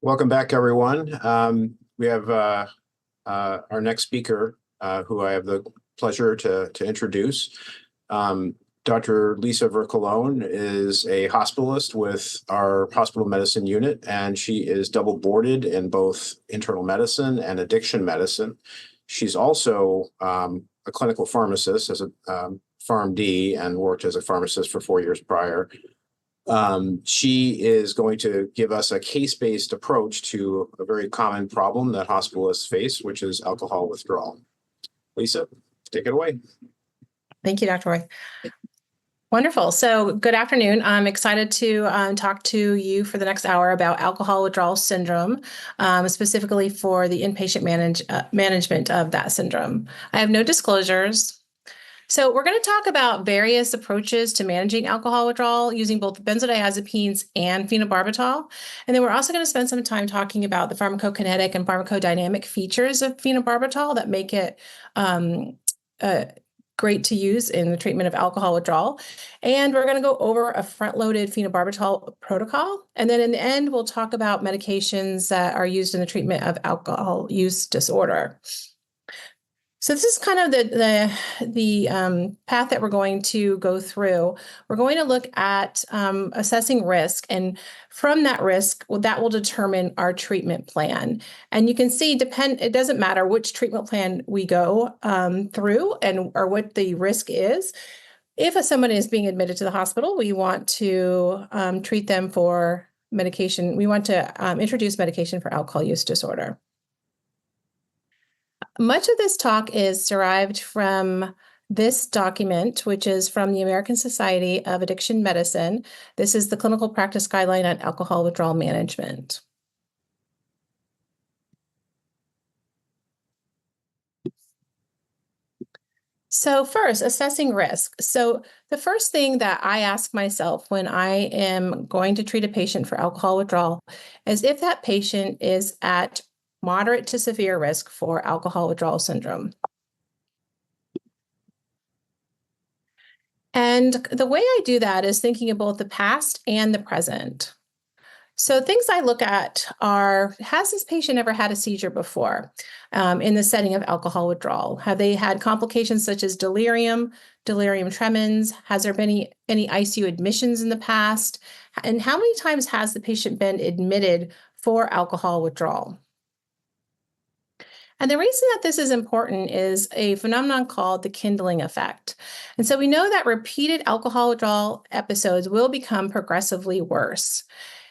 Welcome back, everyone. We have our next speaker, who I have the pleasure to introduce. Dr. Lisa Vercolone is a hospitalist with our hospital medicine unit, and she is double boarded in both internal medicine and addiction medicine. She's also a clinical pharmacist as a PharmD and worked as a pharmacist for 4 years prior. She is going to give us a case-based approach to a very common problem that hospitalists face, which is alcohol withdrawal. Lisa, take it away. Thank you, Dr. Roy. Wonderful. So good afternoon. I'm excited to talk to you for the next hour about alcohol withdrawal syndrome, specifically for the inpatient management of that syndrome. I have no disclosures. So we're going to talk about various approaches to managing alcohol withdrawal using both benzodiazepines and phenobarbital. And then we're also going to spend some time talking about the pharmacokinetic and pharmacodynamic features of phenobarbital that make it great to use in the treatment of alcohol withdrawal. And we're going to go over a front-loaded phenobarbital protocol. And then in the end, we'll talk about medications that are used in the treatment of alcohol use disorder. So this is kind of the path that we're going to go through. We're going to look at assessing risk, and from that risk, that will determine our treatment plan. And you can see, it doesn't matter which treatment plan we go through or what the risk is. If someone is being admitted to the hospital, we want to treat them for medication. We want to introduce medication for alcohol use disorder. Much of this talk is derived from this document, which is from the American Society of Addiction Medicine. This is the Clinical Practice Guideline on Alcohol Withdrawal Management. So first, assessing risk. So the first thing that I ask myself when I am going to treat a patient for alcohol withdrawal is if that patient is at moderate to severe risk for alcohol withdrawal syndrome. And the way I do that is thinking of both the past and the present. So things I look at are, has this patient ever had a seizure before in the setting of alcohol withdrawal? Have they had complications such as delirium tremens? Has there been any ICU admissions in the past? And how many times has the patient been admitted for alcohol withdrawal? And the reason that this is important is a phenomenon called the kindling effect. And so we know that repeated alcohol withdrawal episodes will become progressively worse.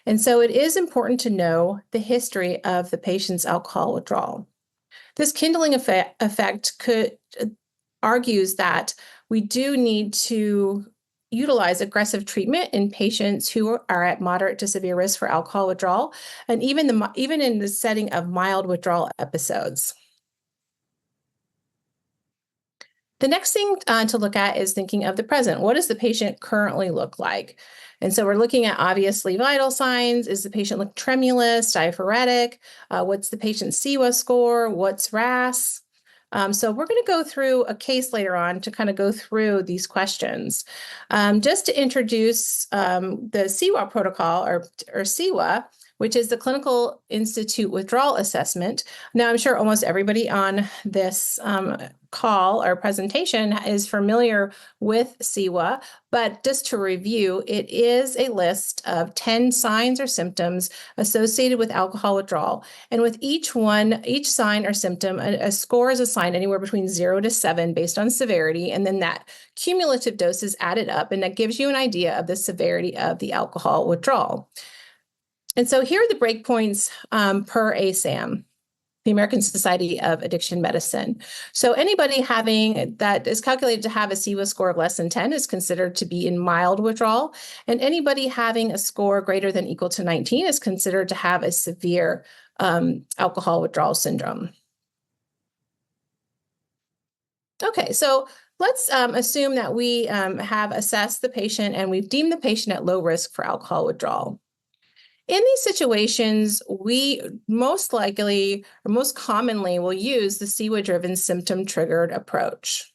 And so it is important to know the history of the patient's alcohol withdrawal. This kindling effect argues that we do need to utilize aggressive treatment in patients who are at moderate to severe risk for alcohol withdrawal, and even in the setting of mild withdrawal episodes. The next thing to look at is thinking of the present. What does the patient currently look like? And so we're looking at obviously vital signs. Is the patient look tremulous, diaphoretic? What's the patient's CWA score? What's RAS? So we're going to go through a case later on to kind of go through these questions. Just to introduce the CWA protocol or CWA, which is the Clinical Institute Withdrawal Assessment. Now, I'm sure almost everybody on this call or presentation is familiar with CWA, but just to review, it is a list of 10 signs or symptoms associated with alcohol withdrawal. And with each sign or symptom, a score is assigned anywhere between 0 to 7 based on severity, and then that cumulative dose is added up, and that gives you an idea of the severity of the alcohol withdrawal. And so here are the breakpoints per ASAM, the American Society of Addiction Medicine. So anybody that is calculated to have a CWA score of less than 10 is considered to be in mild withdrawal, and anybody having a score greater than equal to 19 is considered to have a severe alcohol withdrawal syndrome. Okay, so let's assume that we have assessed the patient and we've deemed the patient at low risk for alcohol withdrawal. In these situations, we most likely or most commonly will use the CWA-driven symptom-triggered approach.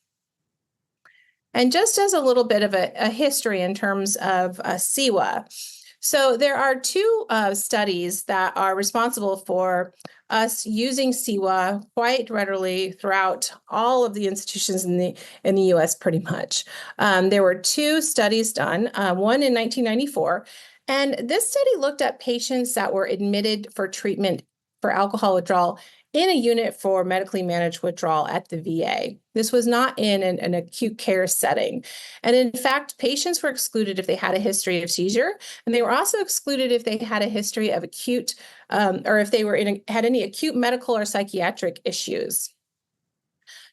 And just as a little bit of a history in terms of CWA, So there are two studies that are responsible for us using SIWA quite readily throughout all of the institutions in the U.S. pretty much. There were two studies done, one in 1994, and this study looked at patients that were admitted for treatment for alcohol withdrawal in a unit for medically managed withdrawal at the VA. This was not in an acute care setting. And in fact, patients were excluded if they had a history of seizure, and they were also excluded if they had a history of acute, or if they were had any acute medical or psychiatric issues.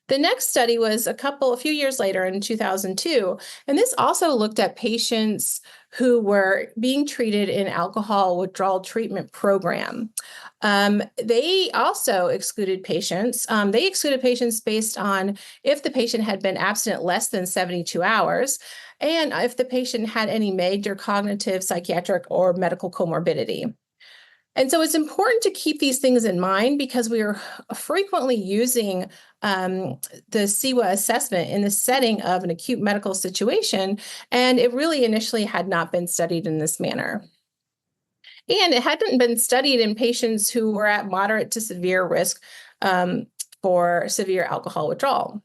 The next study was a few years later in 2002, and this also looked at patients who were being treated in alcohol withdrawal treatment program. They also excluded patients. They excluded patients based on if the patient had been abstinent less than 72 hours, and if the patient had any major cognitive, psychiatric, or medical comorbidity. And so it's important to keep these things in mind because we are frequently using the SIWA assessment in the setting of an acute medical situation, and it really initially had not been studied in this manner. And it hadn't been studied in patients who were at moderate to severe risk for severe alcohol withdrawal.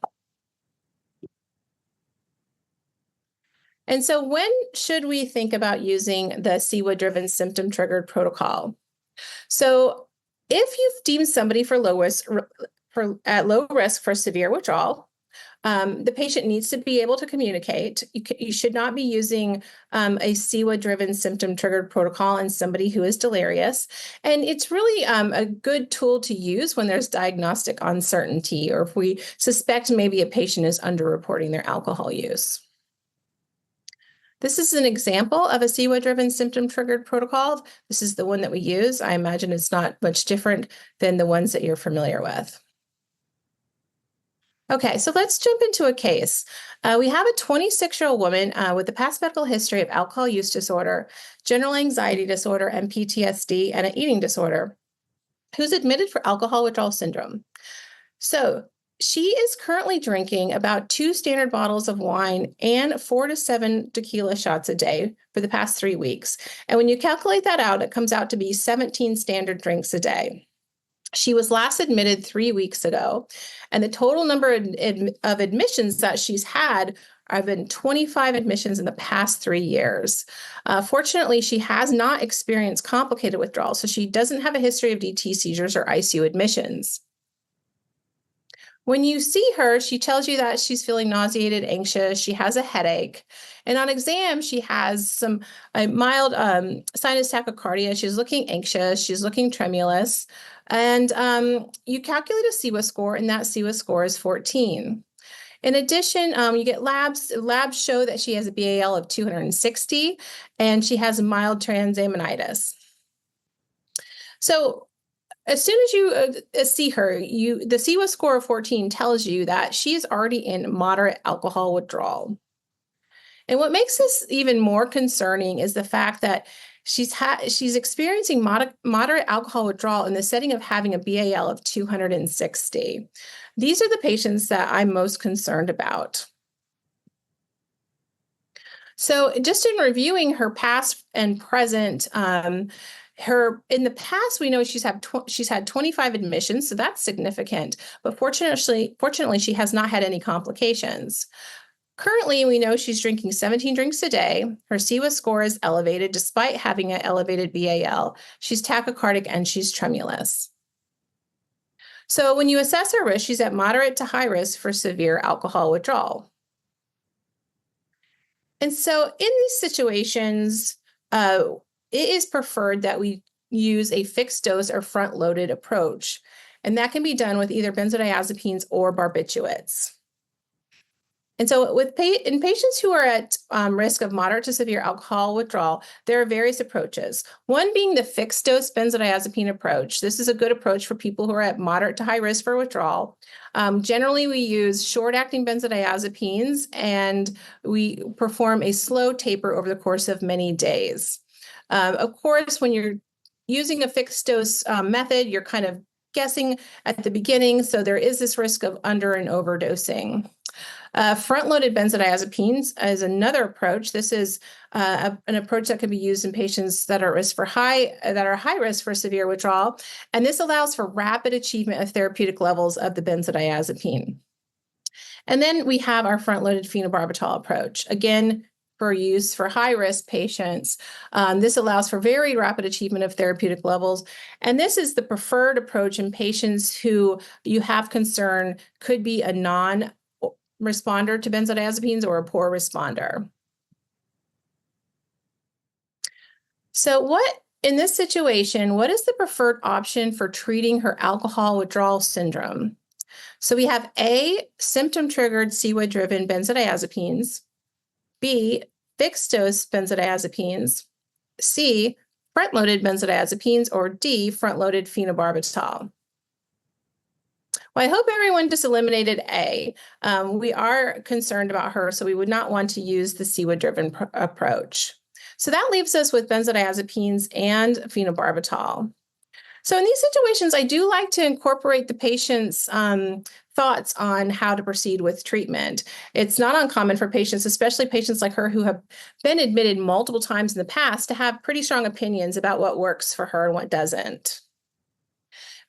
And so when should we think about using the SIWA-driven symptom-triggered protocol? So if you've deemed somebody at low risk for severe withdrawal, the patient needs to be able to communicate. You should not be using a SIWA-driven symptom-triggered protocol in somebody who is delirious. And it's really a good tool to use when there's diagnostic uncertainty or if we suspect maybe a patient is underreporting their alcohol use. This is an example of a SIWA-driven symptom-triggered protocol. This is the one that we use. I imagine it's not much different than the ones that you're familiar with. Okay, so let's jump into a case. We have a 26-year-old woman with a past medical history of alcohol use disorder, general anxiety disorder, and PTSD, and an eating disorder, who's admitted for alcohol withdrawal syndrome. So she is currently drinking about 2 standard bottles of wine and 4 to 7 tequila shots a day for the past 3 weeks. And when you calculate that out, it comes out to be 17 standard drinks a day. She was last admitted 3 weeks ago, and the total number of admissions that she's had have been 25 admissions in the past 3 years. Fortunately, she has not experienced complicated withdrawal, so she doesn't have a history of DT seizures or ICU admissions. When you see her, she tells you that she's feeling nauseated, anxious, she has a headache. And on exam, she has a mild sinus tachycardia. She's looking anxious, she's looking tremulous. And you calculate a SIWA score, and that SIWA score is 14. In addition, you get labs. Labs show that she has a BAL of 260, and she has mild transaminitis. So as soon as you see her, the SIWA score of 14 tells you that she's already in moderate alcohol withdrawal. And what makes this even more concerning is the fact that she's experiencing moderate alcohol withdrawal in the setting of having a BAL of 260. These are the patients that I'm most concerned about. So just in reviewing her past and present, in the past, we know she's had 25 admissions, so that's significant. But fortunately, she has not had any complications. Currently, we know she's drinking 17 drinks a day. Her SIWA score is elevated despite having an elevated BAL. She's tachycardic and she's tremulous. So when you assess her risk, she's at moderate to high risk for severe alcohol withdrawal. And so in these situations, it is preferred that we use a fixed dose or front-loaded approach. And that can be done with either benzodiazepines or barbiturates. And so in patients who are at risk of moderate to severe alcohol withdrawal, there are various approaches. One being the fixed dose benzodiazepine approach. This is a good approach for people who are at moderate to high risk for withdrawal. Generally, we use short-acting benzodiazepines, and we perform a slow taper over the course of many days. Of course, when you're using a fixed dose method, you're kind of guessing at the beginning, so there is this risk of under and overdosing. Front-loaded benzodiazepines is another approach. This is an approach that can be used in patients that are high risk for severe withdrawal, and this allows for rapid achievement of therapeutic levels of the benzodiazepine. And then we have our front-loaded phenobarbital approach. Again, for use for high-risk patients. This allows for very rapid achievement of therapeutic levels. And this is the preferred approach in patients who you have concern could be a non-responder to benzodiazepines or a poor responder. So in this situation, what is the preferred option for treating her alcohol withdrawal syndrome? So we have A, symptom-triggered CWA-driven benzodiazepines, B, fixed-dose benzodiazepines, C, front-loaded benzodiazepines, or D, front-loaded phenobarbital. Well, I hope everyone just eliminated A. We are concerned about her, so we would not want to use the CWA-driven approach. So that leaves us with benzodiazepines and phenobarbital. So in these situations, I do like to incorporate the patient's thoughts on how to proceed with treatment. It's not uncommon for patients, especially patients like her who have been admitted multiple times in the past, to have pretty strong opinions about what works for her and what doesn't.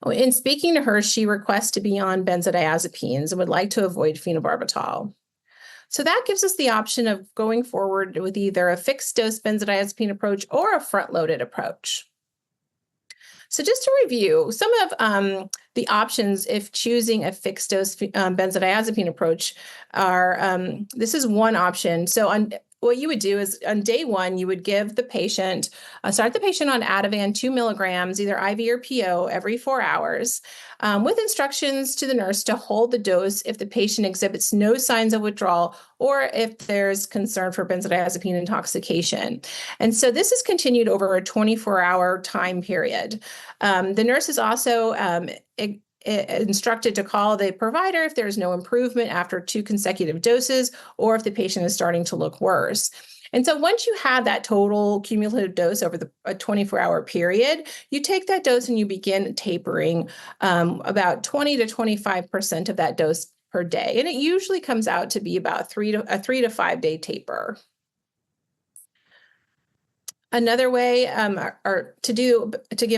In speaking to her, she requests to be on benzodiazepines and would like to avoid phenobarbital. So that gives us the option of going forward with either a fixed-dose benzodiazepine approach or a front-loaded approach. So just to review, some of the options if choosing a fixed-dose benzodiazepine approach are, this is one option. So what you would do is on day one, you would give the patient, start the patient on Ativan 2 milligrams, either IV or PO, every 4 hours, with instructions to the nurse to hold the dose if the patient exhibits no signs of withdrawal or if there's concern for benzodiazepine intoxication. And so this is continued over a 24-hour time period. The nurse is also instructed to call the provider if there's no improvement after 2 consecutive doses or if the patient is starting to look worse. And so once you have that total cumulative dose over a 24-hour period, you take that dose and you begin tapering about 20 to 25% of that dose per day. And it usually comes out to be about a 3 to 5 day taper. Another way to give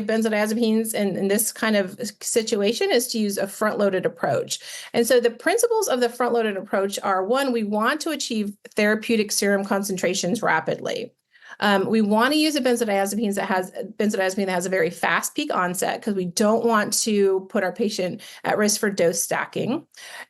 benzodiazepines in this kind of situation is to use a front-loaded approach. And so the principles of the front-loaded approach are, one, we want to achieve therapeutic serum concentrations rapidly. We want to use a benzodiazepine that has a very fast peak onset because we don't want to put our patient at risk for dose stacking.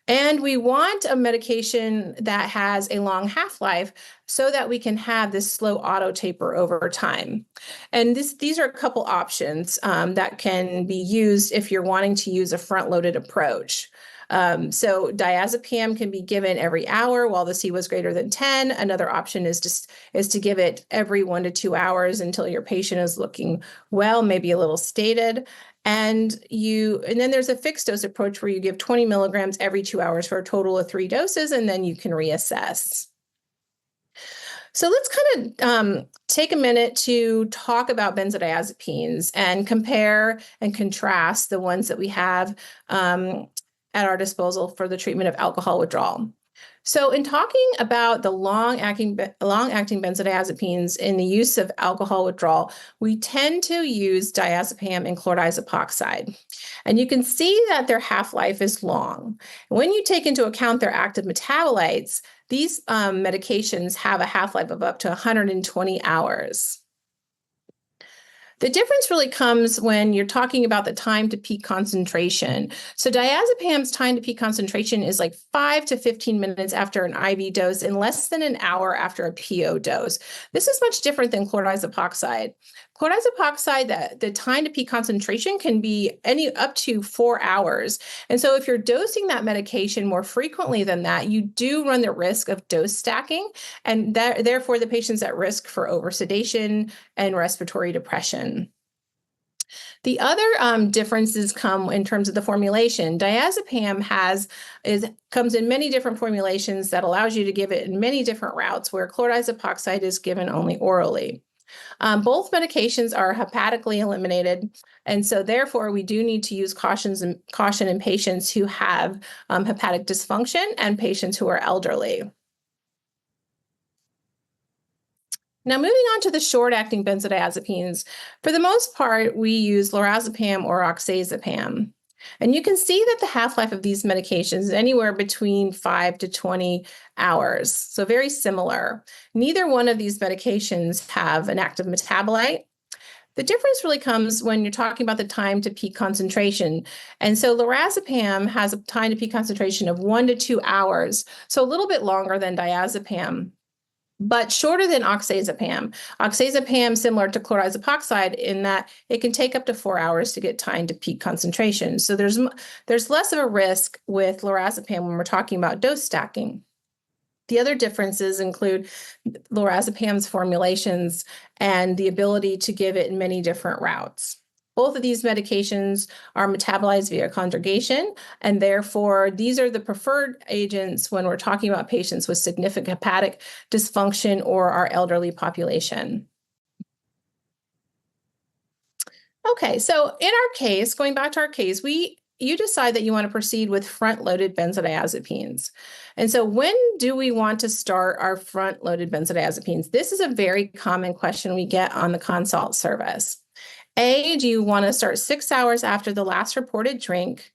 And we want a medication that has a long half-life so that we can have this slow auto taper over time. And these are a couple options that can be used if you're wanting to use a front-loaded approach. So diazepam can be given every hour while the C was greater than 10. Another option is to give it every 1 to 2 hours until your patient is looking well, maybe a little stated. And then there's a fixed dose approach where you give 20 milligrams every 2 hours for a total of 3 doses, and then you can reassess. So let's kind of take a minute to talk about benzodiazepines and compare and contrast the ones that we have at our disposal for the treatment of alcohol withdrawal. So in talking about the long-acting benzodiazepines in the use of alcohol withdrawal, we tend to use diazepam and chlordiazepoxide. And you can see that their half-life is long. When you take into account their active metabolites, these medications have a half-life of up to 120 hours. The difference really comes when you're talking about the time to peak concentration. So diazepam's time to peak concentration is like 5 to 15 minutes after an IV dose and less than an hour after a PO dose. This is much different than chlordiazepoxide. Chlordiazepoxide, the time to peak concentration can be up to 4 hours. And so if you're dosing that medication more frequently than that, you do run the risk of dose stacking, and therefore the patient's at risk for oversedation and respiratory depression. The other differences come in terms of the formulation. Diazepam comes in many different formulations that allows you to give it in many different routes, where chlordiazepoxide is given only orally. Both medications are hepatically eliminated, and so therefore we do need to use caution in patients who have hepatic dysfunction and patients who are elderly. Now, moving on to the short-acting benzodiazepines, for the most part, we use lorazepam or oxazepam. And you can see that the half-life of these medications is anywhere between 5 to 20 hours, so very similar. Neither one of these medications have an active metabolite. The difference really comes when you're talking about the time to peak concentration. And so lorazepam has a time to peak concentration of 1 to 2 hours, so a little bit longer than diazepam, but shorter than oxazepam. Oxazepam, similar to chlordiazepoxide in that it can take up to 4 hours to get time to peak concentration. So there's less of a risk with lorazepam when we're talking about dose stacking. The other differences include lorazepam's formulations and the ability to give it in many different routes. Both of these medications are metabolized via conjugation, and therefore these are the preferred agents when we're talking about patients with significant hepatic dysfunction or our elderly population. Okay, so in our case, going back to our case, you decide that you want to proceed with front-loaded benzodiazepines. And so when do we want to start our front-loaded benzodiazepines? This is a very common question we get on the consult service. A, do you want to start 6 hours after the last reported drink?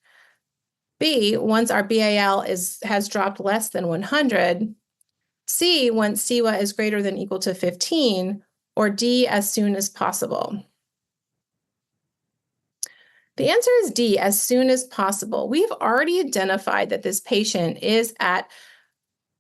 B, once our BAL has dropped less than 100. C, once CEWA is greater than equal to 15. Or D, as soon as possible. The answer is D, as soon as possible. We've already identified that this patient is at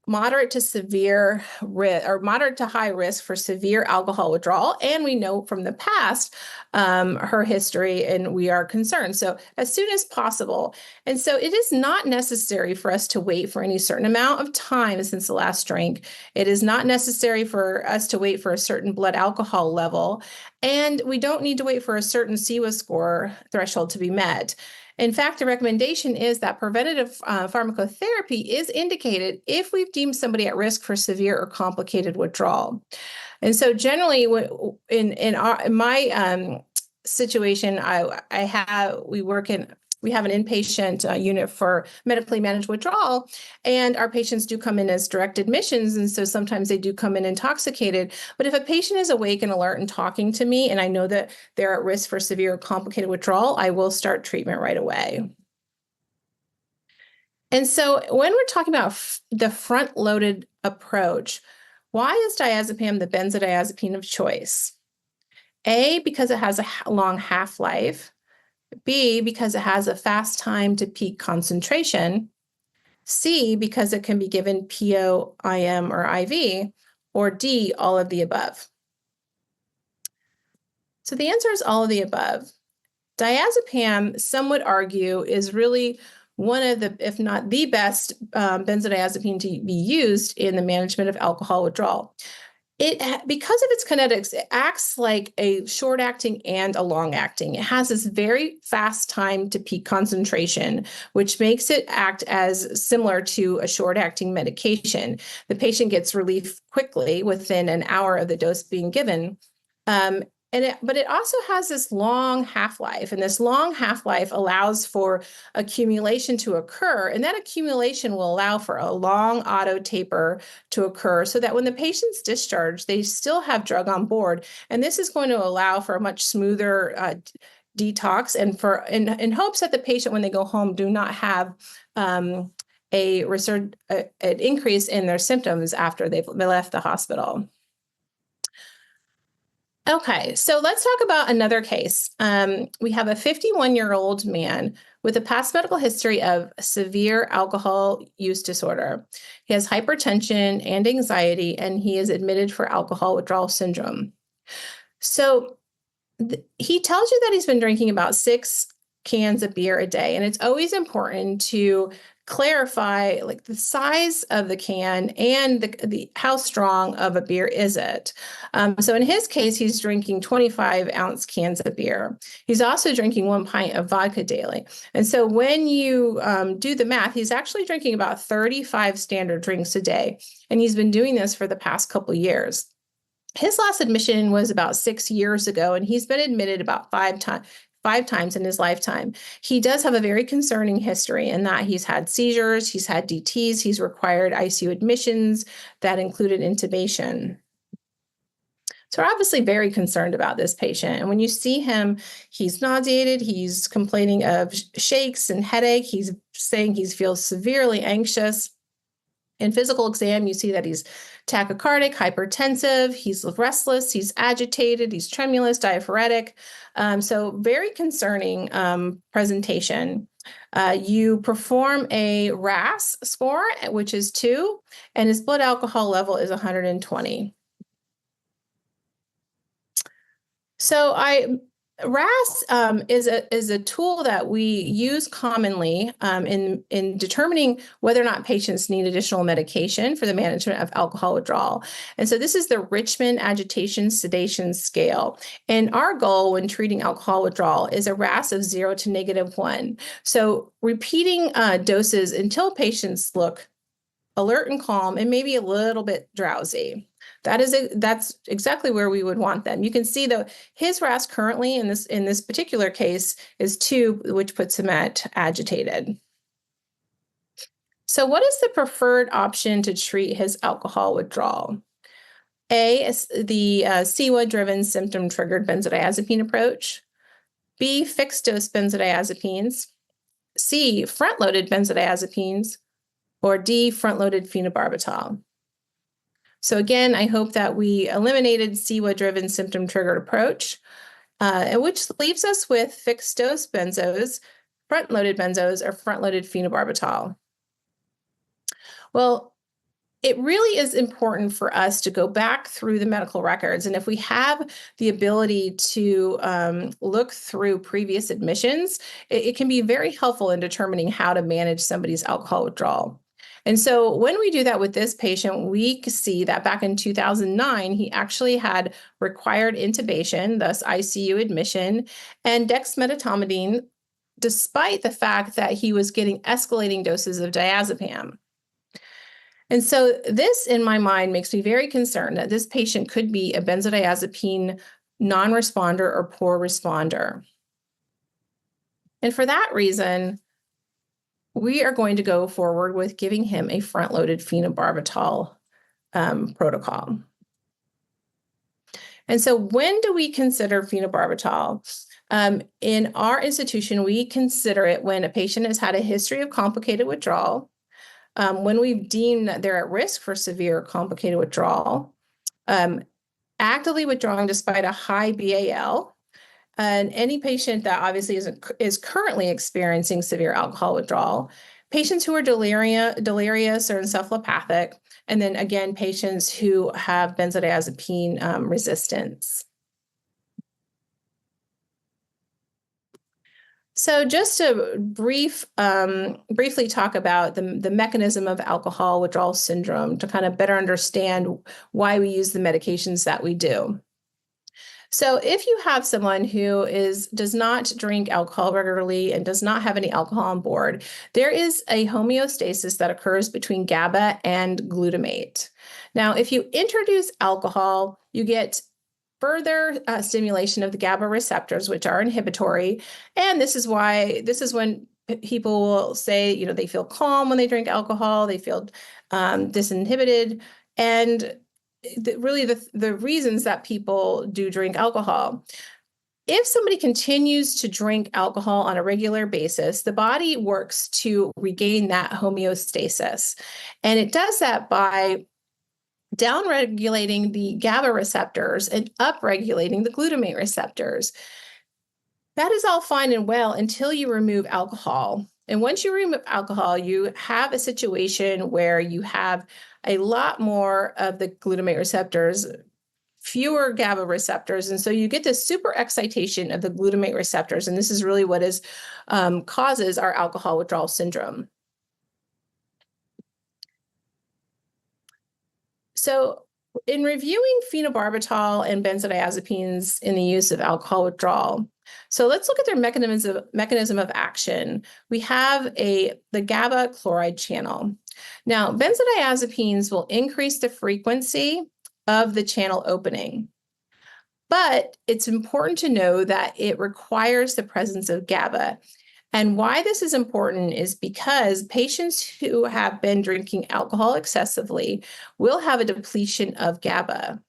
moderate to severe risk or moderate to high risk for severe alcohol withdrawal. And we know from the past her history, and we are concerned. So as soon as possible. And so it is not necessary for us to wait for any certain amount of time since the last drink. It is not necessary for us to wait for a certain blood alcohol level. And we don't need to wait for a certain CEWA score threshold to be met. In fact, the recommendation is that preventative pharmacotherapy is indicated if we've deemed somebody at risk for severe or complicated withdrawal. And so generally in my situation, we have an inpatient unit for medically managed withdrawal, and our patients do come in as direct admissions. And so sometimes they do come in intoxicated. But if a patient is awake and alert and talking to me, and I know that they're at risk for severe or complicated withdrawal, I will start treatment right away. And so when we're talking about the front-loaded approach, why is diazepam the benzodiazepine of choice? A, because it has a long half-life. B, because it has a fast time to peak concentration. C, because it can be given PO, IM, or IV. Or D, all of the above. So the answer is all of the above. Diazepam, some would argue, is really one of the, if not the best benzodiazepine to be used in the management of alcohol withdrawal. Because of its kinetics, it acts like a short-acting and a long-acting. It has this very fast time to peak concentration, which makes it act as similar to a short-acting medication. The patient gets relief quickly within an hour of the dose being given. But it also has this long half-life, and this long half-life allows for accumulation to occur, and that accumulation will allow for a long auto taper to occur so that when the patient's discharged, they still have drug on board, and this is going to allow for a much smoother detox, and in hopes that the patient, when they go home, do not have an increase in their symptoms after they've left the hospital. Okay, so let's talk about another case. We have a 51-year-old man with a past medical history of severe alcohol use disorder. He has hypertension and anxiety, and he is admitted for alcohol withdrawal syndrome. So he tells you that he's been drinking about 6 cans of beer a day, and it's always important to clarify like the size of the can and the how strong of a beer is it. So in his case, he's drinking 25-ounce cans of beer. He's also drinking 1 pint of vodka daily. And so when you do the math, he's actually drinking about 35 standard drinks a day. And he's been doing this for the past couple of years. His last admission was about 6 years ago, and he's been admitted about five times in his lifetime. He does have a very concerning history in that he's had seizures, he's had DTs, he's required ICU admissions that included intubation. So we're obviously very concerned about this patient. And when you see him, he's nauseated, he's complaining of shakes and headache, he's saying he feels severely anxious. In physical exam, you see that he's tachycardic, hypertensive, he's restless, he's agitated, he's tremulous, diaphoretic. So very concerning presentation. You perform a RAS score, which is 2, and his blood alcohol level is 120. So RAS is a tool that we use commonly in determining whether or not patients need additional medication for the management of alcohol withdrawal. And so this is the Richmond Agitation Sedation Scale. And our goal when treating alcohol withdrawal is a RAS of 0 to -1. So repeating doses until patients look alert and calm and maybe a little bit drowsy. That's exactly where we would want them. You can see that his RAS currently in this particular case is 2, which puts him at agitated. So what is the preferred option to treat his alcohol withdrawal? A is the CEWA-driven symptom-triggered benzodiazepine approach. B, fixed-dose benzodiazepines. C, front-loaded benzodiazepines. Or D, front-loaded phenobarbital. So again, I hope that we eliminated CEWA-driven symptom-triggered approach, which leaves us with fixed-dose benzos, front-loaded benzos, or front-loaded phenobarbital. Well, it really is important for us to go back through the medical records. And if we have the ability to look through previous admissions, it can be very helpful in determining how to manage somebody's alcohol withdrawal. And so when we do that with this patient, we see that back in 2009, he actually had required intubation, thus ICU admission, and dexmedetomidine, despite the fact that he was getting escalating doses of diazepam. And so this, in my mind, makes me very concerned that this patient could be a benzodiazepine non-responder or poor responder. And for that reason, we are going to go forward with giving him a front-loaded phenobarbital protocol. And so when do we consider phenobarbital? In our institution, we consider it when a patient has had a history of complicated withdrawal, when we've deemed that they're at risk for severe complicated withdrawal, actively withdrawing despite a high BAL, and any patient that obviously is currently experiencing severe alcohol withdrawal, patients who are delirious or encephalopathic, and then again, patients who have benzodiazepine resistance. So just to briefly talk about the mechanism of alcohol withdrawal syndrome to kind of better understand why we use the medications that we do. So if you have someone who does not drink alcohol regularly and does not have any alcohol on board, there is a homeostasis that occurs between GABA and glutamate. Now, if you introduce alcohol, you get further stimulation of the GABA receptors, which are inhibitory. And this is when people will say, they feel calm when they drink alcohol, they feel disinhibited. And really the reasons that people do drink alcohol. If somebody continues to drink alcohol on a regular basis, the body works to regain that homeostasis. And it does that by downregulating the GABA receptors and upregulating the glutamate receptors. That is all fine and well until you remove alcohol. And once you remove alcohol, you have a situation where you have a lot more of the glutamate receptors, fewer GABA receptors. And so you get this super excitation of the glutamate receptors. And this is really what causes our alcohol withdrawal syndrome. So in reviewing phenobarbital and benzodiazepines in the use of alcohol withdrawal, so let's look at their mechanism of action. We have the GABA chloride channel. Now, benzodiazepines will increase the frequency of the channel opening. But it's important to know that it requires the presence of GABA. And why this is important is because patients who have been drinking alcohol excessively will have a depletion of GABA.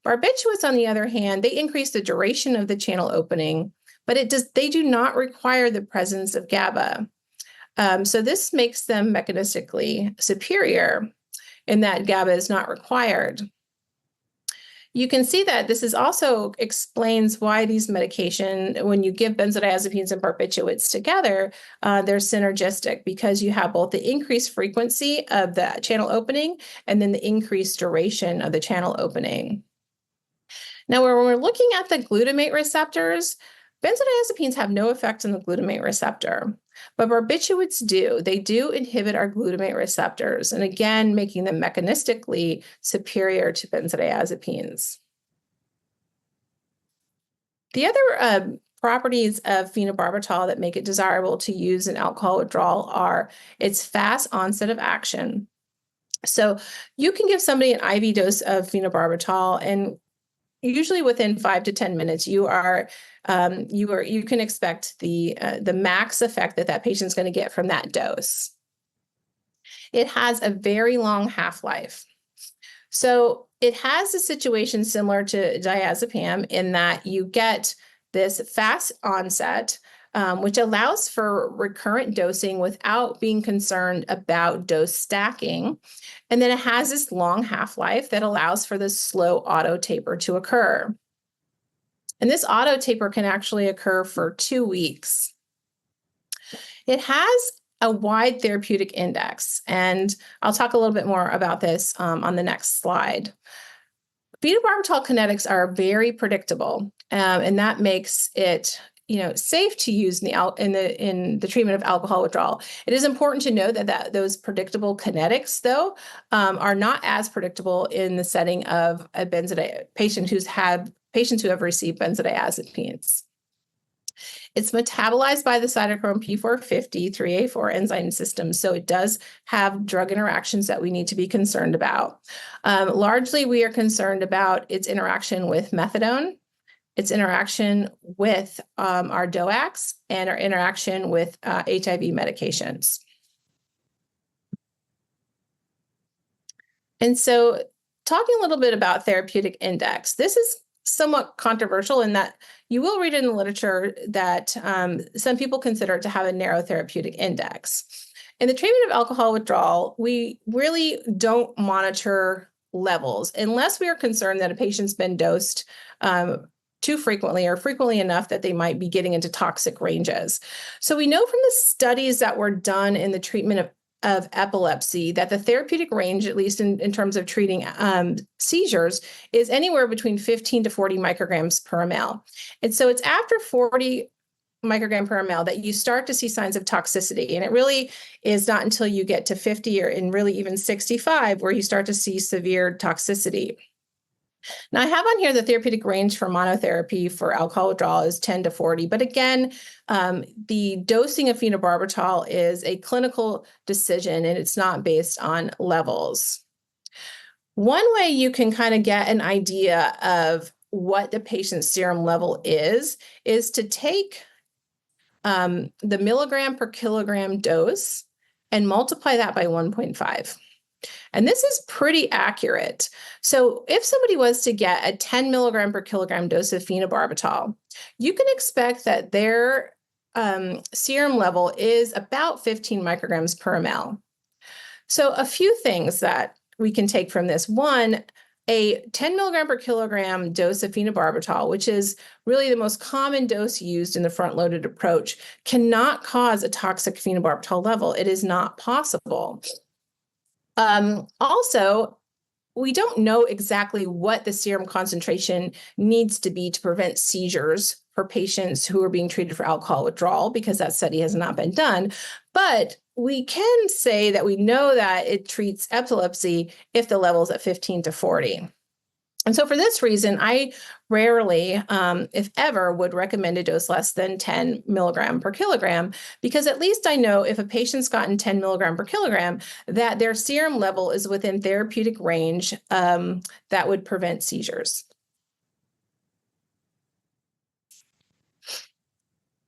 Barbiturates, on the other hand, they increase the duration of the channel opening, but they do not require the presence of GABA. So this makes them mechanistically superior in that GABA is not required. You can see that this is also explains why these medication, when you give benzodiazepines and barbiturates together, they're synergistic because you have both the increased frequency of the channel opening and then the increased duration of the channel opening. Now, when we're looking at the glutamate receptors, benzodiazepines have no effect on the glutamate receptor, but barbiturates do. They do inhibit our glutamate receptors, and again, making them mechanistically superior to benzodiazepines. The other properties of phenobarbital that make it desirable to use in alcohol withdrawal are its fast onset of action. So you can give somebody an IV dose of phenobarbital, and usually within 5 to 10 minutes, you can expect the max effect that patient's going to get from that dose. It has a very long half-life. So it has a situation similar to diazepam in that you get this fast onset, which allows for recurrent dosing without being concerned about dose stacking. And then it has this long half-life that allows for this slow auto taper to occur. And this auto taper can actually occur for 2 weeks. It has a wide therapeutic index, and I'll talk a little bit more about this on the next slide. Phenobarbital kinetics are very predictable, and that makes it safe to use in the treatment of alcohol withdrawal. It is important to know that those predictable kinetics, though, are not as predictable in the setting of a patients who have received benzodiazepines. It's metabolized by the cytochrome P450 3A4 enzyme system, so it does have drug interactions that we need to be concerned about. Largely, we are concerned about its interaction with methadone, its interaction with our DOACs, and our interaction with HIV medications. And so talking a little bit about therapeutic index, this is somewhat controversial in that you will read in the literature that some people consider it to have a narrow therapeutic index. In the treatment of alcohol withdrawal, we really don't monitor levels unless we are concerned that a patient's been dosed too frequently or frequently enough that they might be getting into toxic ranges. So we know from the studies that were done in the treatment of epilepsy that the therapeutic range, at least in terms of treating seizures, is anywhere between 15 to 40 micrograms per ml. And so it's after 40 microgram per ml that you start to see signs of toxicity. And it really is not until you get to 50 or and really even 65 where you start to see severe toxicity. Now, I have on here the therapeutic range for monotherapy for alcohol withdrawal is 10 to 40. But again, the dosing of phenobarbital is a clinical decision, and it's not based on levels. One way you can kind of get an idea of what the patient's serum level is to take the milligram per kilogram dose and multiply that by 1.5. And this is pretty accurate. So if somebody was to get a 10 milligram per kilogram dose of phenobarbital, you can expect that their serum level is about 15 micrograms per ml. So a few things that we can take from this. One, a 10 milligram per kilogram dose of phenobarbital, which is really the most common dose used in the front-loaded approach, cannot cause a toxic phenobarbital level. It is not possible. Also, we don't know exactly what the serum concentration needs to be to prevent seizures for patients who are being treated for alcohol withdrawal because that study has not been done. But we can say that we know that it treats epilepsy if the level is at 15 to 40. And so for this reason, I rarely, if ever, would recommend a dose less than 10 milligram per kilogram, because at least I know if a patient's gotten 10 milligram per kilogram, that their serum level is within therapeutic range that would prevent seizures.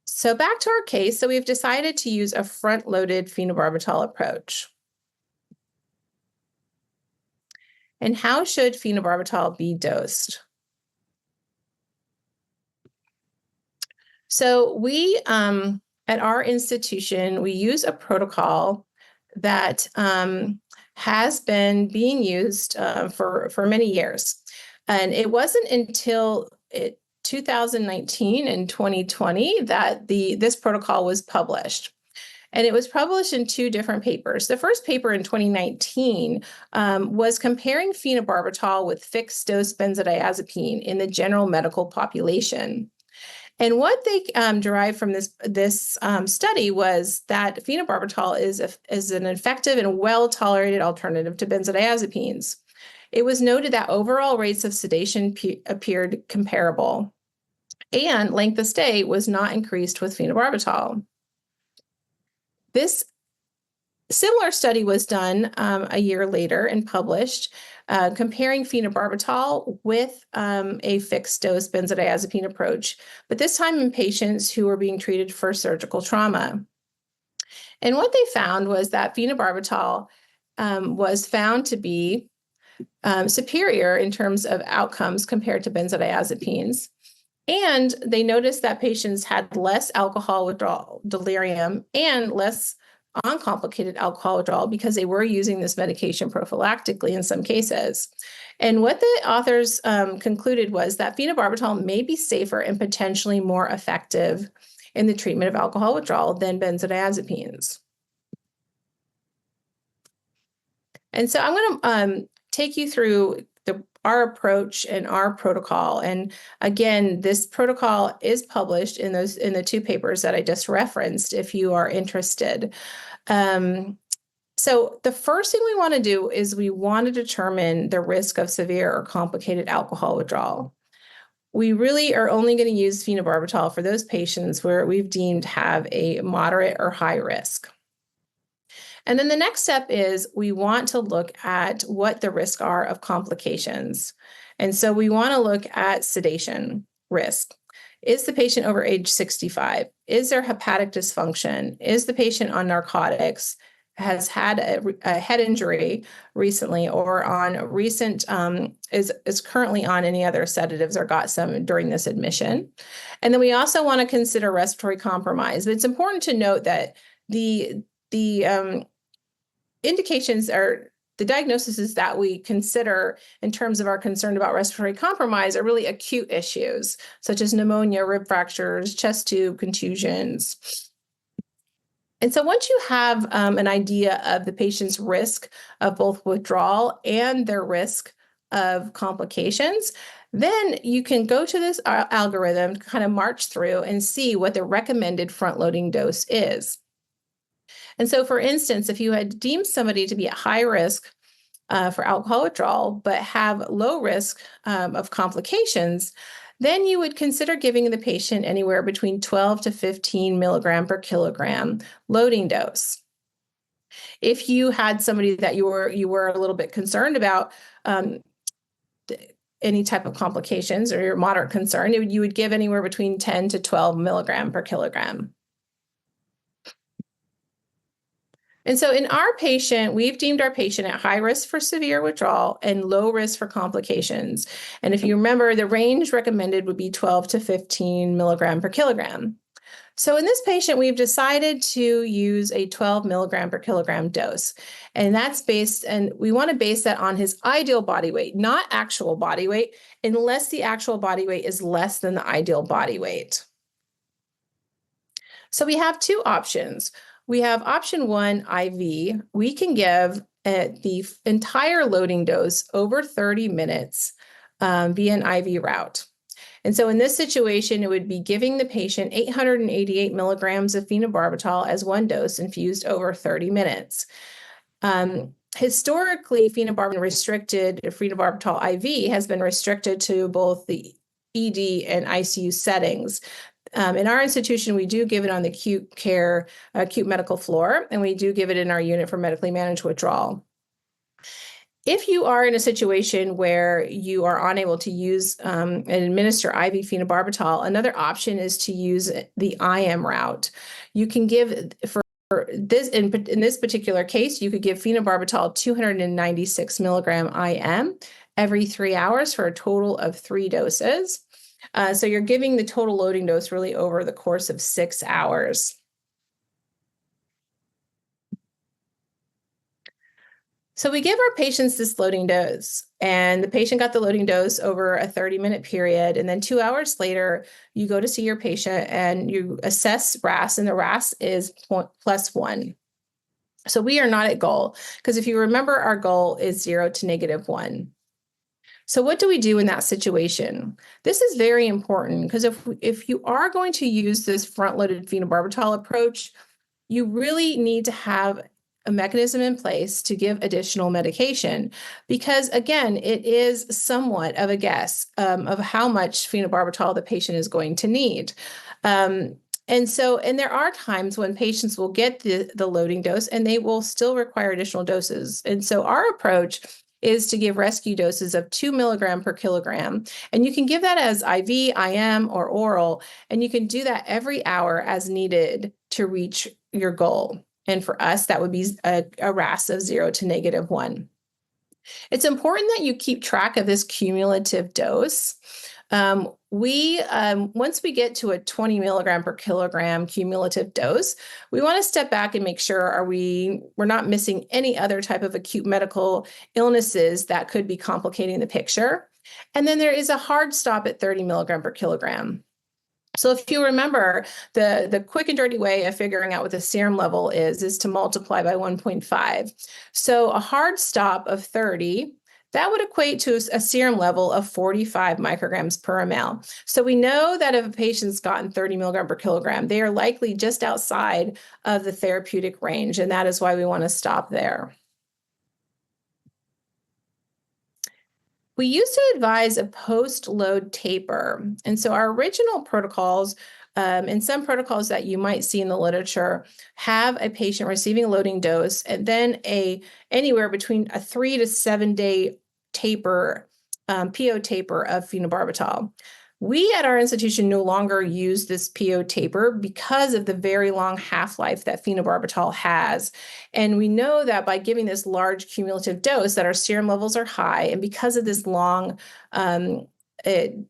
So back to our case. So we've decided to use a front-loaded phenobarbital approach. And how should phenobarbital be dosed? So we, at our institution, we use a protocol that has been being used for many years. And it wasn't until 2019 and 2020 that this protocol was published. And it was published in two different papers. The first paper in 2019 was comparing phenobarbital with fixed dose benzodiazepine in the general medical population. And what they derived from this study was that phenobarbital is an effective and well-tolerated alternative to benzodiazepines. It was noted that overall rates of sedation appeared comparable, and length of stay was not increased with phenobarbital. This similar study was done a year later and published, comparing phenobarbital with a fixed dose benzodiazepine approach, but this time in patients who were being treated for surgical trauma. And what they found was that phenobarbital was found to be superior in terms of outcomes compared to benzodiazepines. And they noticed that patients had less alcohol withdrawal, delirium, and less uncomplicated alcohol withdrawal because they were using this medication prophylactically in some cases. And what the authors concluded was that phenobarbital may be safer and potentially more effective in the treatment of alcohol withdrawal than benzodiazepines. And so I'm going to take you through our approach and our protocol. And again, this protocol is published in the two papers that I just referenced, if you are interested. So the first thing we want to do is we want to determine the risk of severe or complicated alcohol withdrawal. We really are only going to use phenobarbital for those patients where we've deemed have a moderate or high risk. And then the next step is we want to look at what the risks are of complications. And so we want to look at sedation risk. Is the patient over age 65? Is there hepatic dysfunction? Is the patient on narcotics? Has had a head injury recently, or on recent is currently on any other sedatives or got some during this admission? And then we also want to consider respiratory compromise. But it's important to note that the indications are the diagnoses that we consider in terms of our concern about respiratory compromise are really acute issues, such as pneumonia, rib fractures, chest tube contusions. And so once you have an idea of the patient's risk of both withdrawal and their risk of complications, then you can go to this algorithm, kind of march through and see what the recommended front-loading dose is. And so, for instance, if you had deemed somebody to be at high risk for alcohol withdrawal, but have low risk of complications, then you would consider giving the patient anywhere between 12 to 15 milligram per kilogram loading dose. If you had somebody that you were a little bit concerned about any type of complications or your moderate concern, you would give anywhere between 10 to 12 milligram per kilogram. And so in our patient, we've deemed our patient at high risk for severe withdrawal and low risk for complications. And if you remember, the range recommended would be 12 to 15 milligram per kilogram. So in this patient, we've decided to use a 12 milligram per kilogram dose. And we want to base that on his ideal body weight, not actual body weight, unless the actual body weight is less than the ideal body weight. So we have two options. We have option one, IV. We can give the entire loading dose over 30 minutes via an IV route. And so in this situation, it would be giving the patient 888 milligrams of phenobarbital as one dose infused over 30 minutes. Historically, phenobarbital IV has been restricted to both the ED and ICU settings. In our institution, we do give it on the acute medical floor, and we do give it in our unit for medically managed withdrawal. If you are in a situation where you are unable to use and administer IV phenobarbital, another option is to use the IM route. You can give, for this, in this particular case, you could give phenobarbital 296 milligram IM every 3 hours for a total of 3 doses. So you're giving the total loading dose really over the course of 6 hours. So we give our patients this loading dose, and the patient got the loading dose over a 30-minute period. And then 2 hours later, you go to see your patient and you assess RAS, and the RAS is +1. So we are not at goal, because if you remember, our goal is 0 to -1. So what do we do in that situation? This is very important, because if you are going to use this front-loaded phenobarbital approach, you really need to have a mechanism in place to give additional medication, because again, it is somewhat of a guess of how much phenobarbital the patient is going to need. And there are times when patients will get the loading dose and they will still require additional doses. And so our approach is to give rescue doses of 2 milligram per kilogram. And you can give that as IV, IM, or oral, and you can do that every hour as needed to reach your goal. And for us, that would be a RAS of 0 to -1. It's important that you keep track of this cumulative dose. Once we get to a 20 milligram per kilogram cumulative dose, we want to step back and make sure we're not missing any other type of acute medical illnesses that could be complicating the picture. And then there is a hard stop at 30 milligram per kilogram. So if you remember, the quick and dirty way of figuring out what the serum level is to multiply by 1.5. So a hard stop of 30, that would equate to a serum level of 45 micrograms per ml. So we know that if a patient's gotten 30 milligram per kilogram, they are likely just outside of the therapeutic range, and that is why we want to stop there. We used to advise a post-load taper. And so our original protocols, and some protocols that you might see in the literature, have a patient receiving a loading dose and then anywhere between a 3 to 7 day taper, PO taper of phenobarbital. We at our institution no longer use this PO taper because of the very long half-life that phenobarbital has. And we know that by giving this large cumulative dose that our serum levels are high, and because of this long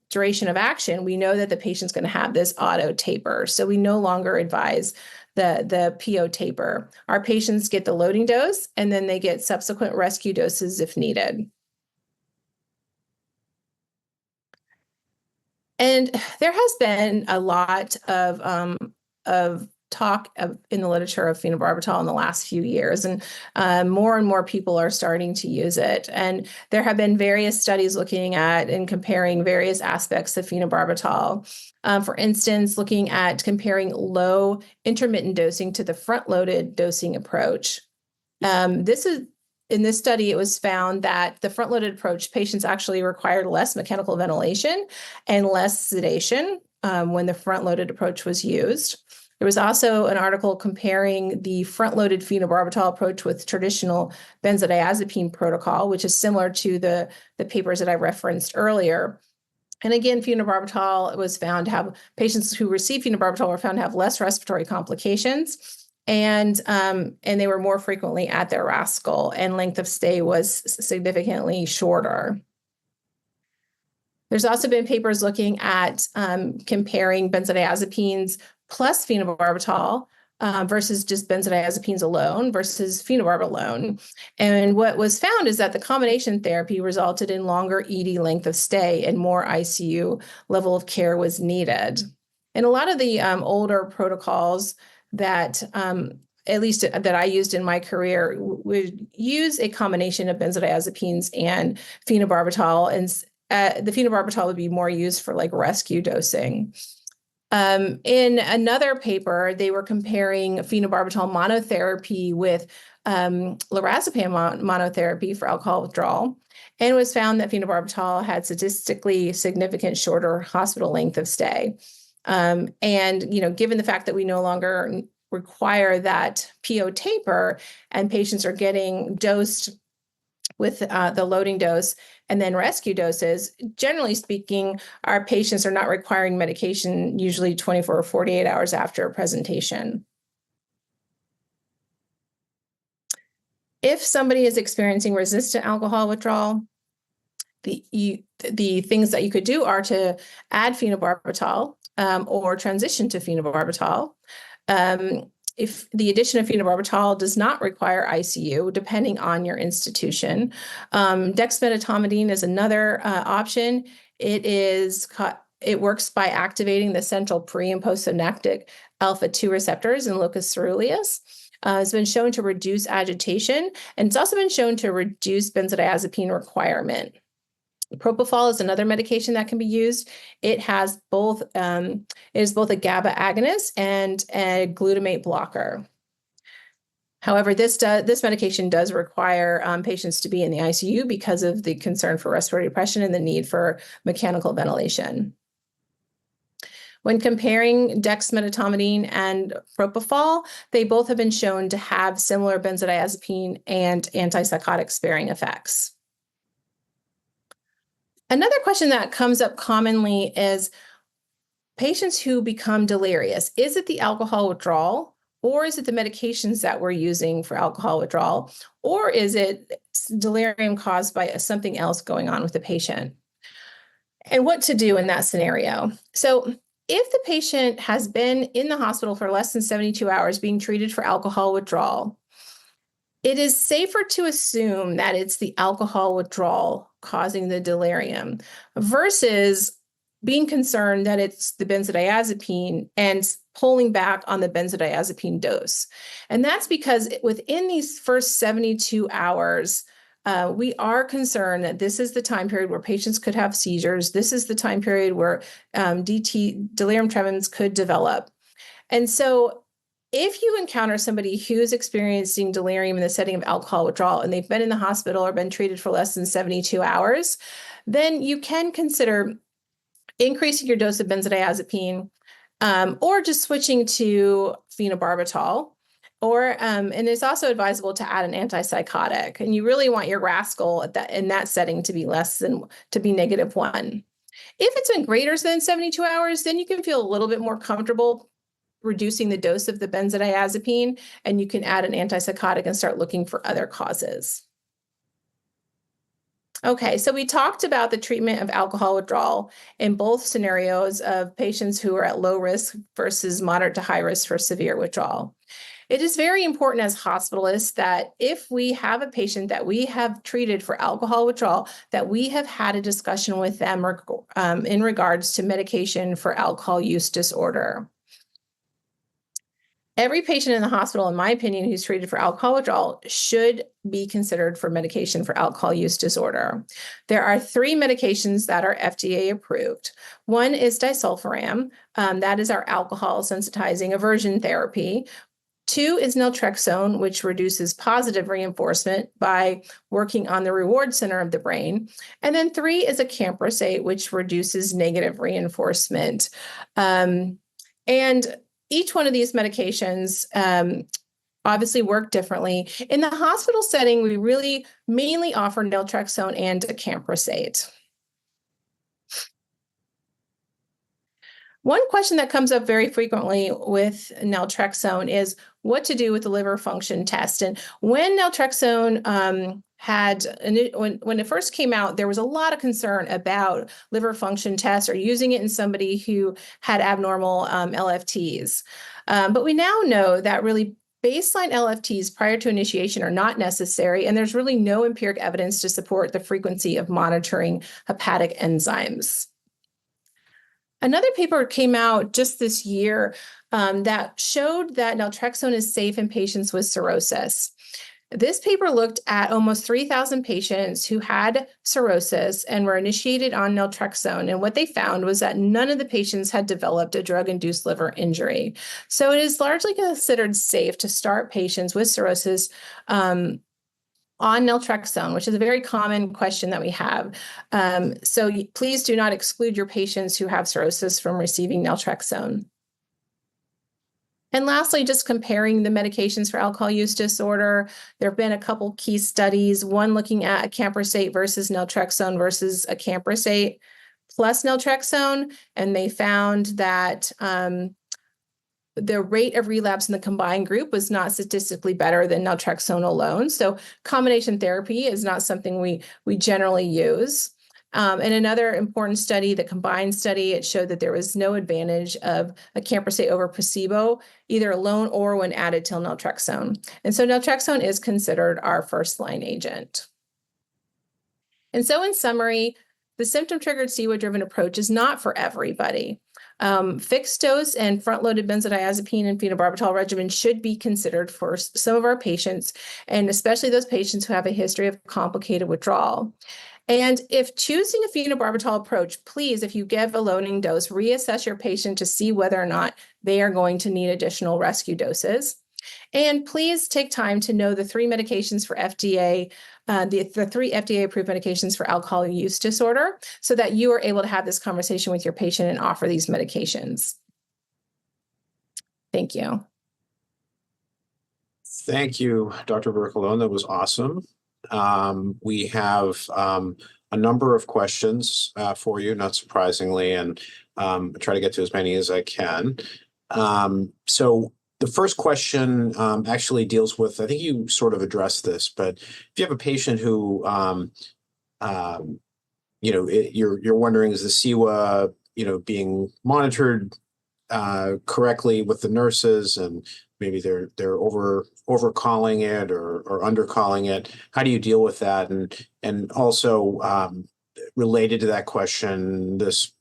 duration of action, we know that the patient's going to have this auto taper. So we no longer advise the PO taper. Our patients get the loading dose, and then they get subsequent rescue doses if needed. And there has been a lot of talk in the literature of phenobarbital in the last few years, and more and more people are starting to use it. And there have been various studies looking at and comparing various aspects of phenobarbital. For instance, looking at comparing low intermittent dosing to the front-loaded dosing approach. In this study, it was found that the front-loaded approach, patients actually required less mechanical ventilation and less sedation when the front-loaded approach was used. There was also an article comparing the front-loaded phenobarbital approach with traditional benzodiazepine protocol, which is similar to the papers that I referenced earlier. And again, phenobarbital was found to have, patients who received phenobarbital were found to have less respiratory complications. And they were more frequently at their RAS goal, and length of stay was significantly shorter. There's also been papers looking at comparing benzodiazepines plus phenobarbital versus just benzodiazepines alone versus phenobarb alone. And what was found is that the combination therapy resulted in longer ED length of stay, and more ICU level of care was needed. And a lot of the older protocols that at least that I used in my career would use a combination of benzodiazepines and phenobarbital, and the phenobarbital would be more used for like rescue dosing. In another paper, they were comparing phenobarbital monotherapy with lorazepam monotherapy for alcohol withdrawal, and it was found that phenobarbital had statistically significant shorter hospital length of stay. And, given the fact that we no longer require that PO taper and patients are getting dosed with the loading dose and then rescue doses, generally speaking, our patients are not requiring medication usually 24 or 48 hours after a presentation. If somebody is experiencing resistant alcohol withdrawal, the things that you could do are to add phenobarbital or transition to phenobarbital. If the addition of phenobarbital does not require ICU, depending on your institution, dexmedetomidine is another option. It works by activating the central pre- and postsynaptic alpha-2 receptors in locus coeruleus. It's been shown to reduce agitation, and it's also been shown to reduce benzodiazepine requirement. Propofol is another medication that can be used. It is both a GABA agonist and a glutamate blocker. However, this medication does require patients to be in the ICU because of the concern for respiratory depression and the need for mechanical ventilation. When comparing dexmedetomidine and propofol, they both have been shown to have similar benzodiazepine and antipsychotic sparing effects. Another question that comes up commonly is patients who become delirious. Is it the alcohol withdrawal, or is it the medications that we're using for alcohol withdrawal, or is it delirium caused by something else going on with the patient? And what to do in that scenario? So if the patient has been in the hospital for less than 72 hours being treated for alcohol withdrawal, it is safer to assume that it's the alcohol withdrawal causing the delirium versus being concerned that it's the benzodiazepine and pulling back on the benzodiazepine dose. And that's because within these first 72 hours, we are concerned that this is the time period where patients could have seizures. This is the time period where delirium tremens could develop. And so if you encounter somebody who's experiencing delirium in the setting of alcohol withdrawal and they've been in the hospital or been treated for less than 72 hours, then you can consider increasing your dose of benzodiazepine or just switching to phenobarbital. And it's also advisable to add an antipsychotic. And you really want your RASCAL in that setting to be -1. If it's been greater than 72 hours, then you can feel a little bit more comfortable reducing the dose of the benzodiazepine, and you can add an antipsychotic and start looking for other causes. Okay, so we talked about the treatment of alcohol withdrawal in both scenarios of patients who are at low risk versus moderate to high risk for severe withdrawal. It is very important as hospitalists that if we have a patient that we have treated for alcohol withdrawal, that we have had a discussion with them in regards to medication for alcohol use disorder. Every patient in the hospital, in my opinion, who's treated for alcohol withdrawal should be considered for medication for alcohol use disorder. There are 3 medications that are FDA approved. One is disulfiram. That is our alcohol sensitizing aversion therapy. 2 is naltrexone, which reduces positive reinforcement by working on the reward center of the brain. And then 3 is a camprosate, which reduces negative reinforcement. And each one of these medications obviously work differently. In the hospital setting, we really mainly offer naltrexone and a camprosate. One question that comes up very frequently with naltrexone is what to do with the liver function test. And when naltrexone when it first came out, there was a lot of concern about liver function tests or using it in somebody who had abnormal LFTs. But we now know that really baseline LFTs prior to initiation are not necessary, and there's really no empiric evidence to support the frequency of monitoring hepatic enzymes. Another paper came out just this year that showed that naltrexone is safe in patients with cirrhosis. This paper looked at almost 3,000 patients who had cirrhosis and were initiated on naltrexone. And what they found was that none of the patients had developed a drug-induced liver injury. So it is largely considered safe to start patients with cirrhosis on naltrexone, which is a very common question that we have. So please do not exclude your patients who have cirrhosis from receiving naltrexone. And lastly, just comparing the medications for alcohol use disorder. There have been a couple key studies, one looking at acamprosate versus naltrexone versus acamprosate plus naltrexone, and they found that the rate of relapse in the combined group was not statistically better than naltrexone alone. So combination therapy is not something we generally use. And another important study, the combined study, it showed that there was no advantage of acamprosate over placebo, either alone or when added to naltrexone. And so naltrexone is considered our first-line agent. And so in summary, the symptom-triggered CEWA-driven approach is not for everybody. Fixed dose and front-loaded benzodiazepine and phenobarbital regimen should be considered for some of our patients, and especially those patients who have a history of complicated withdrawal. And if choosing a phenobarbital approach, please, if you give a loading dose, reassess your patient to see whether or not they are going to need additional rescue doses. And please take time to know the three medications for FDA, the three FDA-approved medications for alcohol use disorder, so that you are able to have this conversation with your patient and offer these medications. Thank you. Thank you, Dr. Vercolone. That was awesome. We have a number of questions for you, not surprisingly, and try to get to as many as I can. So the first question actually deals with, I think you sort of addressed this, but if you have a patient who, you're wondering, is the CEWA, being monitored correctly with the nurses, and maybe they're over calling it or under calling it. How do you deal with that? And also related to that question, this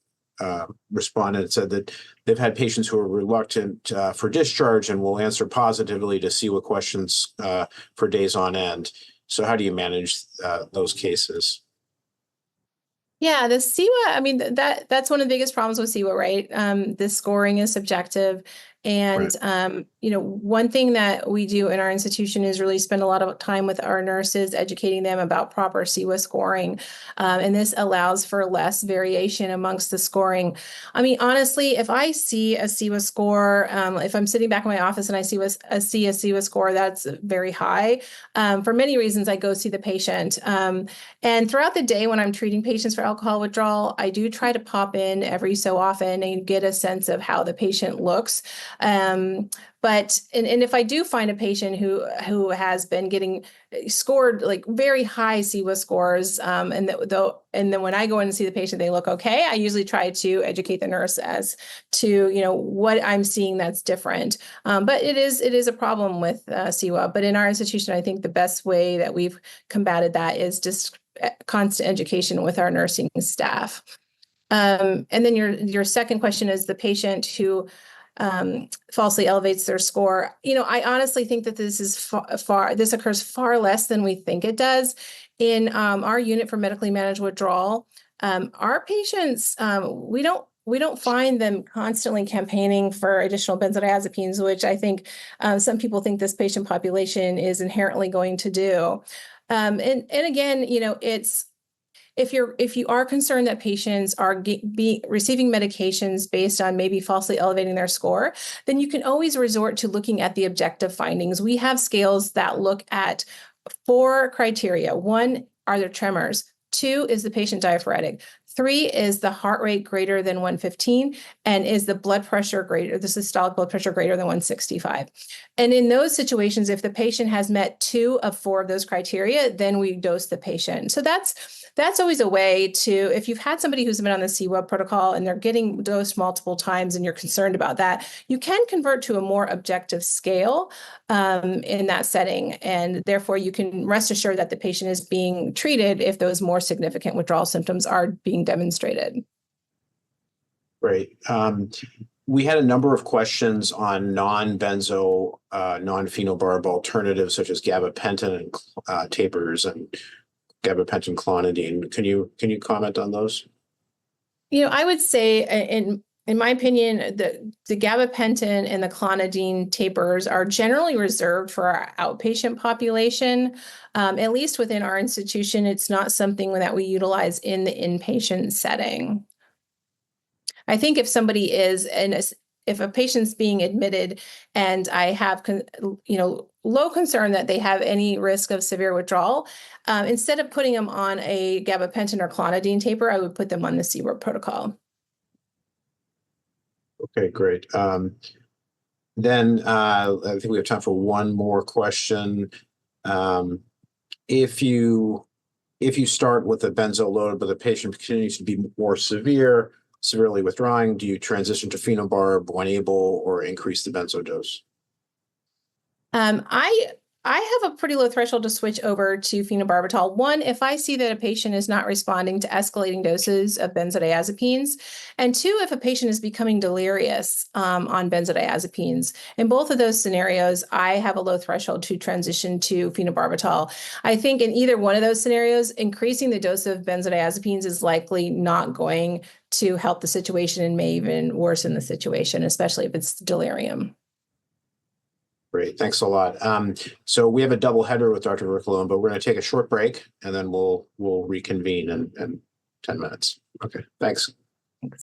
respondent said that they've had patients who are reluctant for discharge and will answer positively to CEWA questions for days on end. So how do you manage those cases? Yeah, the CEWA, I mean, that's one of the biggest problems with CEWA, right? The scoring is subjective. And, Right. One thing that we do in our institution is really spend a lot of time with our nurses, educating them about proper CEWA scoring. And this allows for less variation amongst the scoring. I mean, honestly, if I see a CEWA score, if I'm sitting back in my office and I see a CEWA score that's very high, for many reasons, I go see the patient. And throughout the day when I'm treating patients for alcohol withdrawal, I do try to pop in every so often and get a sense of how the patient looks. But if I do find a patient who has been getting scored like very high CEWA scores, and then when I go in and see the patient, they look okay, I usually try to educate the nurse as to what I'm seeing that's different. But it is a problem with CEWA. But in our institution, I think the best way that we've combated that is just constant education with our nursing staff. And then your second question is the patient who falsely elevates their score. I honestly think that this is this occurs far less than we think it does. In our unit for medically managed withdrawal, our patients, we don't find them constantly campaigning for additional benzodiazepines, which I think some people think this patient population is inherently going to do. And again, it's if you are concerned that patients are receiving medications based on maybe falsely elevating their score, then you can always resort to looking at the objective findings. We have scales that look at 4 criteria. 1, are there tremors? 2, is the patient diaphoretic? 3, is the heart rate greater than 115? And is the blood pressure greater, the systolic blood pressure greater than 165? And in those situations, if the patient has met 2 of 4 of those criteria, then we dose the patient. So that's always a way to, if you've had somebody who's been on the CEWA protocol and they're getting dosed multiple times and you're concerned about that, you can convert to a more objective scale in that setting. And therefore, you can rest assured that the patient is being treated if those more significant withdrawal symptoms are being demonstrated. Great. We had a number of questions on non-benzo, non-phenobarb alternatives such as gabapentin and tapers and gabapentin clonidine. Can you comment on those? I would say in my opinion, the gabapentin and the clonidine tapers are generally reserved for our outpatient population. At least within our institution, it's not something that we utilize in the inpatient setting. I think if somebody is, if a patient's being admitted and I have, low concern that they have any risk of severe withdrawal, instead of putting them on a gabapentin or clonidine taper, I would put them on the CWIRP protocol. Okay, great. Then I think we have time for one more question. If you start with a benzo load, but the patient continues to be more severely withdrawing, do you transition to phenobarb when able or increase the benzo dose? I have a pretty low threshold to switch over to phenobarbital. One, if I see that a patient is not responding to escalating doses of benzodiazepines, and two, if a patient is becoming delirious on benzodiazepines. In both of those scenarios, I have a low threshold to transition to phenobarbital. I think in either one of those scenarios, increasing the dose of benzodiazepines is likely not going to help the situation and may even worsen the situation, especially if it's delirium. Great, thanks a lot. So we have a double header with Dr. Vercolone, but we're going to take a short break and then we'll reconvene in 10 minutes. Okay, thanks.